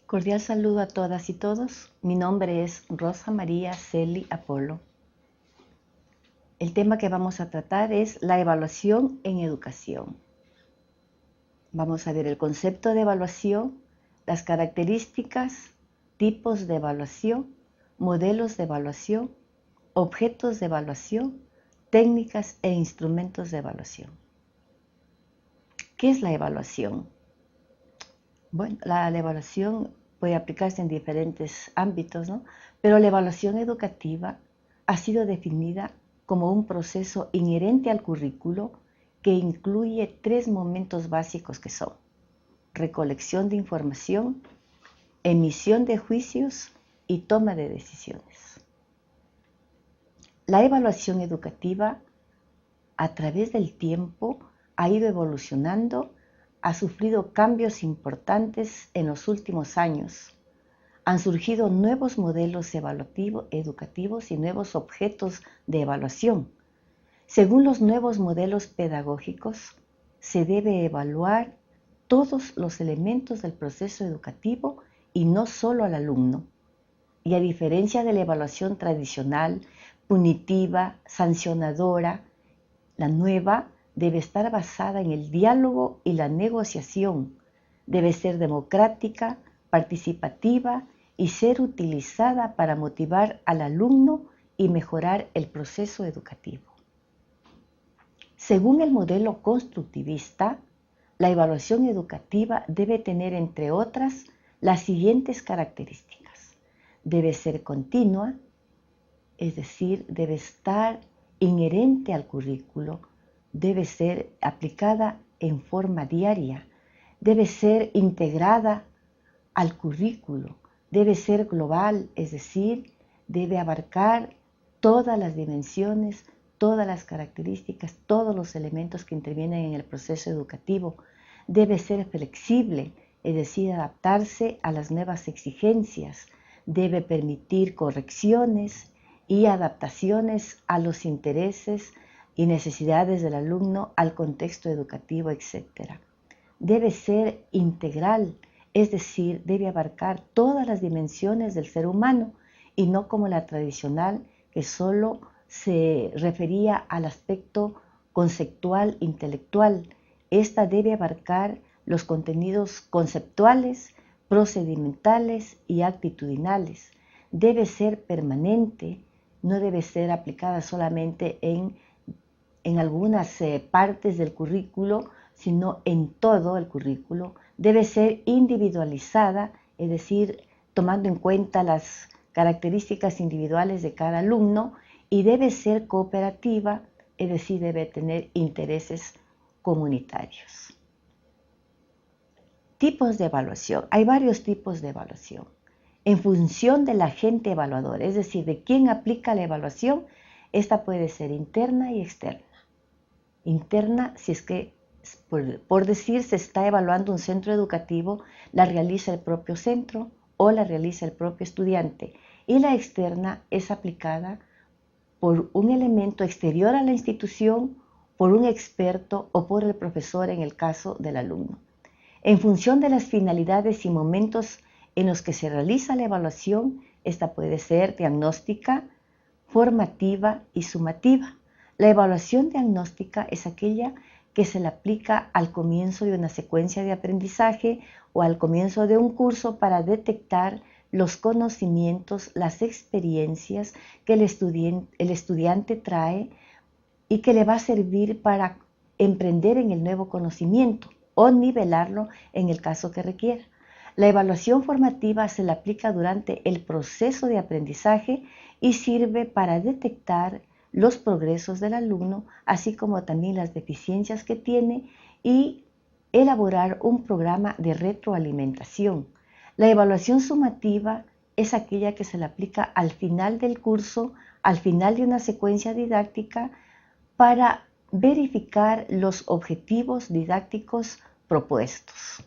Cordial saludo a todas y todos. Mi nombre es Rosa María Celi Apolo. El tema que vamos a tratar es la evaluación en educación. Vamos a ver el concepto de evaluación, las características, tipos de evaluación, modelos de evaluación, objetos de evaluación, técnicas e instrumentos de evaluación. ¿Qué es la evaluación? Bueno, la evaluación puede aplicarse en diferentes ámbitos, ¿no? Pero la evaluación educativa ha sido definida como un proceso inherente al currículo que incluye 3 momentos básicos que son recolección de información, emisión de juicios y toma de decisiones. La evaluación educativa a través del tiempo ha ido evolucionando, ha sufrido cambios importantes en los últimos años. Han surgido nuevos modelos educativos y nuevos objetos de evaluación. Según los nuevos modelos pedagógicos, se debe evaluar todos los elementos del proceso educativo y no solo al alumno. Y a diferencia de la evaluación tradicional, punitiva, sancionadora, la nueva debe estar basada en el diálogo y la negociación. Debe ser democrática, participativa y ser utilizada para motivar al alumno y mejorar el proceso educativo. Según el modelo constructivista, la evaluación educativa debe tener, entre otras, las siguientes características. Debe ser continua, es decir, debe estar inherente al currículo, debe ser aplicada en forma diaria, debe ser integrada al currículo, debe ser global, es decir, debe abarcar todas las dimensiones, todas las características, todos los elementos que intervienen en el proceso educativo, debe ser flexible, es decir, adaptarse a las nuevas exigencias, debe permitir correcciones y adaptaciones a los intereses y necesidades del alumno, al contexto educativo, etc. Debe ser integral, es decir, debe abarcar todas las dimensiones del ser humano y no como la tradicional que solo se refería al aspecto conceptual, intelectual. Esta debe abarcar los contenidos conceptuales, procedimentales y actitudinales. Debe ser permanente, no debe ser aplicada solamente en algunas partes del currículo, sino en todo el currículo. Debe ser individualizada, es decir, tomando en cuenta las características individuales de cada alumno, y debe ser cooperativa, es decir, debe tener intereses comunitarios. Tipos de evaluación. Hay varios tipos de evaluación. En función del agente evaluador, es decir, de quién aplica la evaluación, esta puede ser interna y externa. Interna, si es que, por decir, se está evaluando un centro educativo, la realiza el propio centro o la realiza el propio estudiante. Y la externa es aplicada por un elemento exterior a la institución, por un experto o por el profesor en el caso del alumno. En función de las finalidades y momentos en los que se realiza la evaluación, esta puede ser diagnóstica, formativa y sumativa. La evaluación diagnóstica es aquella que se le aplica al comienzo de una secuencia de aprendizaje o al comienzo de un curso para detectar los conocimientos, las experiencias que el estudiante trae y que le va a servir para emprender en el nuevo conocimiento o nivelarlo en el caso que requiera. La evaluación formativa se le aplica durante el proceso de aprendizaje y sirve para detectar los progresos del alumno, así como también las deficiencias que tiene, y elaborar un programa de retroalimentación. La evaluación sumativa es aquella que se le aplica al final del curso, al final de una secuencia didáctica, para verificar los objetivos didácticos propuestos.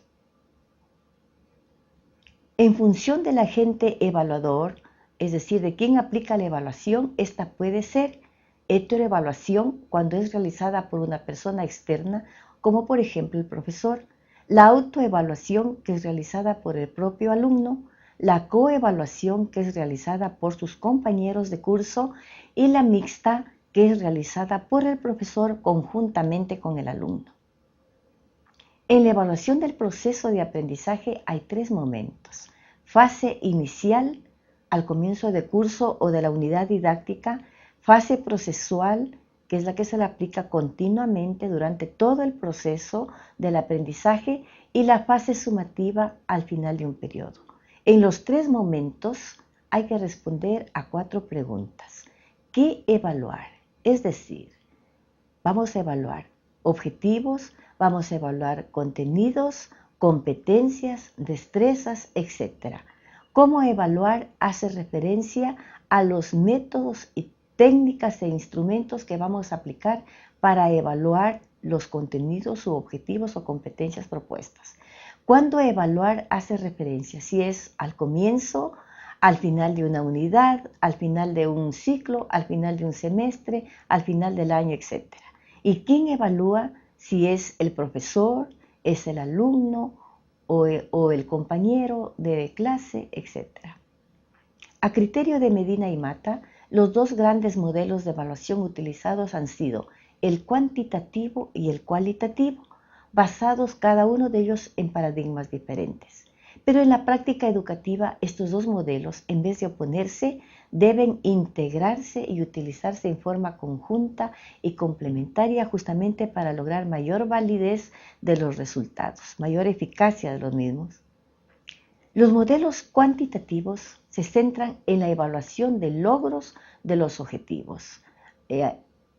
En función del agente evaluador, es decir, de quién aplica la evaluación, esta puede ser heteroevaluación cuando es realizada por una persona externa, como por ejemplo el profesor. la autoevaluación, que es realizada por el propio alumno, la coevaluación, que es realizada por sus compañeros de curso, y la mixta, que es realizada por el profesor conjuntamente con el alumno. En la evaluación del proceso de aprendizaje hay 3 momentos: fase inicial, al comienzo de curso o de la unidad didáctica; fase procesual, que es la que se le aplica continuamente durante todo el proceso del aprendizaje; y la fase sumativa al final de un periodo. En los 3 momentos hay que responder a 4 preguntas. ¿Qué evaluar? Es decir, vamos a evaluar objetivos, vamos a evaluar contenidos, competencias, destrezas, etc. Cómo evaluar hace referencia a los métodos y técnicas e instrumentos que vamos a aplicar para evaluar los contenidos u objetivos o competencias propuestas. Cuando evaluar hace referencia, si es al comienzo, al final de una unidad, al final de un ciclo, al final de un semestre, al final del año, etc. ¿Y quién evalúa? Si es el profesor, es el alumno o el compañero de clase, etc. A criterio de Medina y Mata, los 2 grandes modelos de evaluación utilizados han sido el cuantitativo y el cualitativo, basados cada uno de ellos en paradigmas diferentes. Pero en la práctica educativa, estos 2 modelos, en vez de oponerse, deben integrarse y utilizarse en forma conjunta y complementaria, justamente para lograr mayor validez de los resultados, mayor eficacia de los mismos. Los modelos cuantitativos se centran en la evaluación de logros de los objetivos.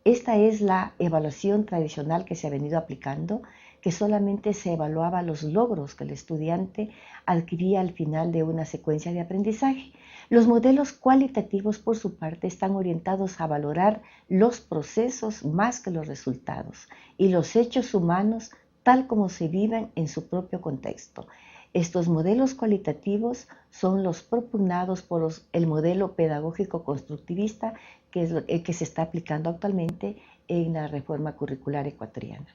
Esta es la evaluación tradicional que se ha venido aplicando, que solamente se evaluaba los logros que el estudiante adquiría al final de una secuencia de aprendizaje. Los modelos cualitativos, por su parte, están orientados a valorar los procesos más que los resultados y los hechos humanos tal como se viven en su propio contexto. Estos modelos cualitativos son los propugnados por el modelo pedagógico constructivista, que es el que se está aplicando actualmente en la reforma curricular ecuatoriana.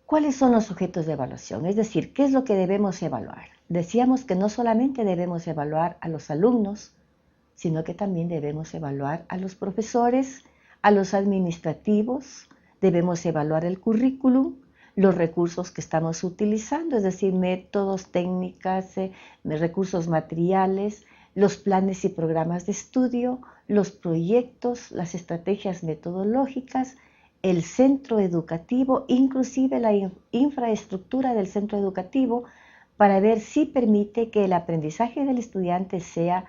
¿Cuáles son los sujetos de evaluación? Es decir, ¿qué es lo que debemos evaluar? Decíamos que no solamente debemos evaluar a los alumnos, sino que también debemos evaluar a los profesores, a los administrativos, debemos evaluar el currículum, los recursos que estamos utilizando, es decir, métodos, técnicas, recursos materiales, los planes y programas de estudio, los proyectos, las estrategias metodológicas, el centro educativo, inclusive la infraestructura del centro educativo, para ver si permite que el aprendizaje del estudiante sea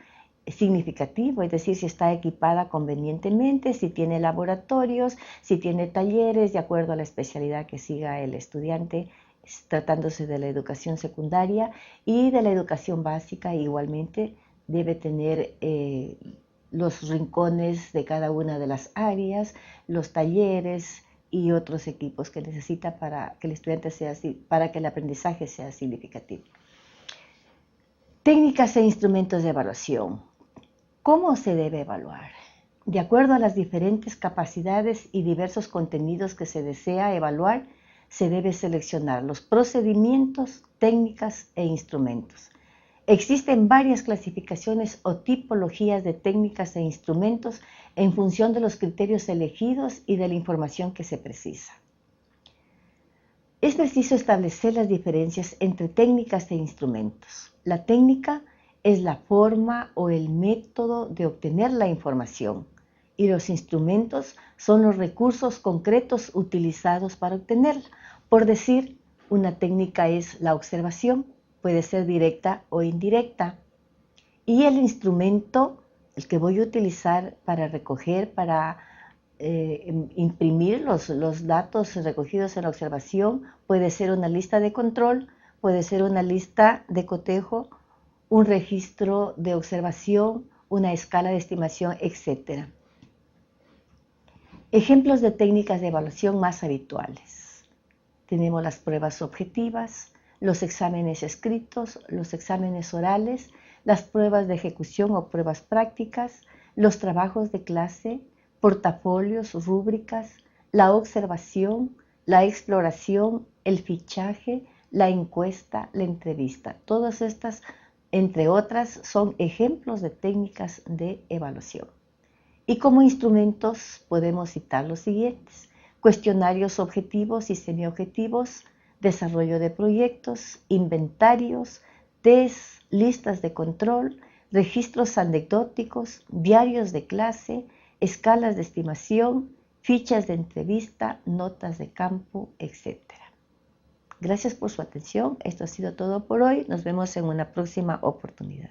significativo, es decir, si está equipada convenientemente, si tiene laboratorios, si tiene talleres, de acuerdo a la especialidad que siga el estudiante, tratándose de la educación secundaria y de la educación básica. Igualmente debe tener los rincones de cada una de las áreas, los talleres y otros equipos que necesita para que el estudiante para que el aprendizaje sea significativo. Técnicas e instrumentos de evaluación. ¿Cómo se debe evaluar? De acuerdo a las diferentes capacidades y diversos contenidos que se desea evaluar, se debe seleccionar los procedimientos, técnicas e instrumentos. Existen varias clasificaciones o tipologías de técnicas e instrumentos en función de los criterios elegidos y de la información que se precisa. Es preciso establecer las diferencias entre técnicas e instrumentos. La técnica es la forma o el método de obtener la información y los instrumentos son los recursos concretos utilizados para obtenerla. Por decir, una técnica es la observación, puede ser directa o indirecta, y el instrumento, el que voy a utilizar para recoger, para imprimir los datos recogidos en la observación, puede ser una lista de control, puede ser una lista de cotejo, un registro de observación, una escala de estimación, etc. Ejemplos de técnicas de evaluación más habituales. Tenemos las pruebas objetivas, los exámenes escritos, los exámenes orales, las pruebas de ejecución o pruebas prácticas, los trabajos de clase, portafolios, rúbricas, la observación, la exploración, el fichaje, la encuesta, la entrevista. Todas estas, entre otras, son ejemplos de técnicas de evaluación. Y como instrumentos podemos citar los siguientes: cuestionarios objetivos y semiobjetivos, desarrollo de proyectos, inventarios, test, listas de control, registros anecdóticos, diarios de clase, escalas de estimación, fichas de entrevista, notas de campo, etc. Gracias por su atención. Esto ha sido todo por hoy. Nos vemos en una próxima oportunidad.